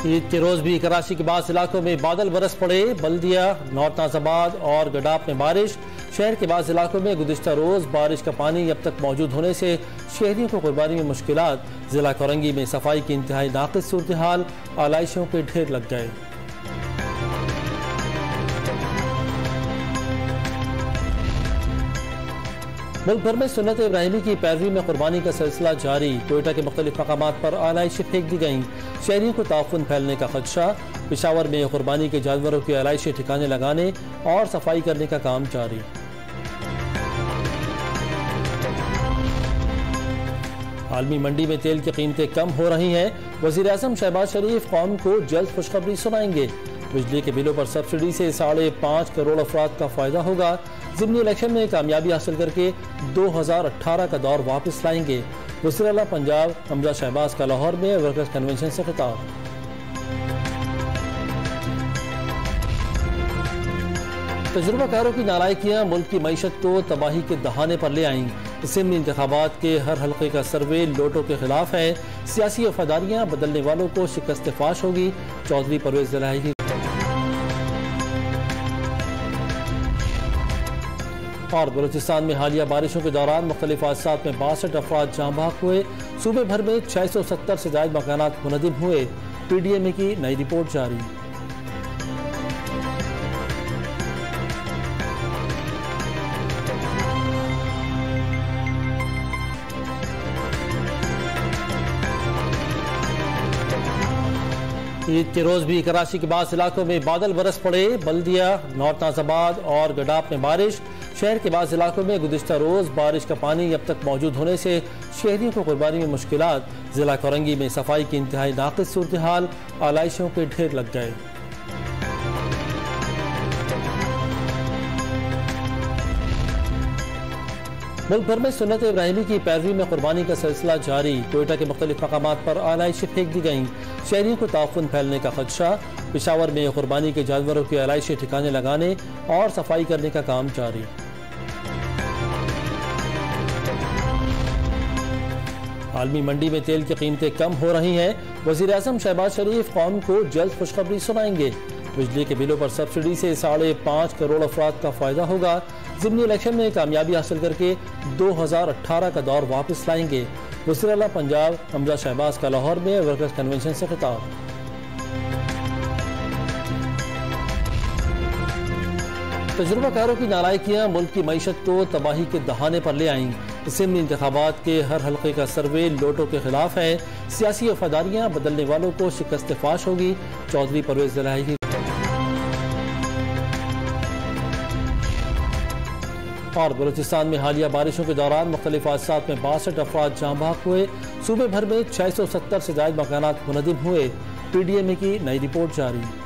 ईद के रोज भी कराची के बाद इलाकों में बादल बरस पड़े। बल्दिया, नॉर्थ नाजाबाद और गडाप में बारिश। शहर के बाद इलाकों में गुज़िश्ता रोज बारिश का पानी अब तक मौजूद होने से शहरियों को कुर्बानी में मुश्किलात। जिला कोरंगी में सफाई की इंतहाई नाक़िस सूरत हाल, आलाइशों के ढेर लग गए। मुल्क भर में सुन्नत इब्राहिमी की पैरवी में कुर्बानी का सिलसिला जारी। कोयटा के मुख्तलिफ मकामात पर आलाइशें फेंक दी गईं। शहरियों को ताउफ़ुन फैलने का खदशा। पेशावर में कुर्बानी के जानवरों की आलाइशें ठिकाने लगाने और सफाई करने का काम जारी। आलमी मंडी में तेल की कीमतें कम हो रही हैं। वज़ीर आज़म शहबाज शरीफ कौम को जल्द खुशखबरी सुनाएंगे। बिजली के बिलों पर सब्सिडी से 5.5 करोड़ अफराद का फायदा होगा। ज़िमनी इलेक्शन में कामयाबी हासिल करके 2018 का दौर वापस लाएंगे। वज़ीर आला पंजाब हमजा शहबाज का लाहौर में वर्कर्स कन्वेंशन से खिताब। तजुर्बाकारों की नालायकियां मुल्क की मईशत को तबाही के दहाने पर ले आईं। ज़िमनी इंतखाबात के हर हल्के का सर्वे लोटों के खिलाफ है। सियासी वफादारियां बदलने वालों को शिकस्त फाश होगी। चौधरी परवेज इलाही की। और बलूचिस्तान में हालिया बारिशों के दौरान मुख्तलिफ हादसात में 62 अफराद जाँ बहक हुए। सूबे भर में 670 से ज्यादा मकानात मुनहदिम हुए। PDMA की नई रिपोर्ट जारी। ईद के रोज भी कराची के बाद इलाकों में बादल बरस पड़े। बल्दिया, नॉर्थ नाजाबाद और गडाप में बारिश। शहर के बाद इलाकों में गुज़िश्ता रोज बारिश का पानी अब तक मौजूद होने से शहरियों को कुर्बानी में मुश्किलात। जिला कोरंगी में सफाई की इंतहाई नाक़िस सूरत हाल, आलाइशों के ढेर लग गए। मुल्क भर में सुन्नत इब्राहिमी की पैरवी में कुर्बानी का सिलसिला जारी। कोयटा के मुख्तलिफ मकामात पर आलाइशें फेंक दी गईं। शहरियों को ताउफ़ुन फैलने का खदशा। पेशावर में कुर्बानी के जानवरों की आलाइशें ठिकाने लगाने और सफाई करने का काम जारी। आलमी मंडी में तेल की कीमतें कम हो रही हैं। वज़ीर आज़म शहबाज शरीफ कौम को जल्द खुशखबरी सुनाएंगे। बिजली के बिलों पर सब्सिडी से 5.5 करोड़ अफराद का फायदा होगा। ज़िमनी इलेक्शन में कामयाबी हासिल करके 2018 का दौर वापस लाएंगे। वज़ीर आला पंजाब हमजा शहबाज का लाहौर में वर्कर्स कन्वेंशन से खिताब। तजुर्बाकारों की नालायकियां मुल्क की मईशत को तबाही के दहाने पर ले आईं। ज़िमनी इंतखाबात के हर हल्के का सर्वे लोटों के खिलाफ है। सियासी वफादारियां बदलने वालों को शिकस्त फाश होगी। चौधरी परवेज इलाही की। और बलूचिस्तान में हालिया बारिशों के दौरान मुख्तलिफ हादसात में 62 अफराद जाँ बहक हुए। सूबे भर में 670 से ज्यादा मकानात मुनहदिम हुए। PDMA की नई रिपोर्ट जारी।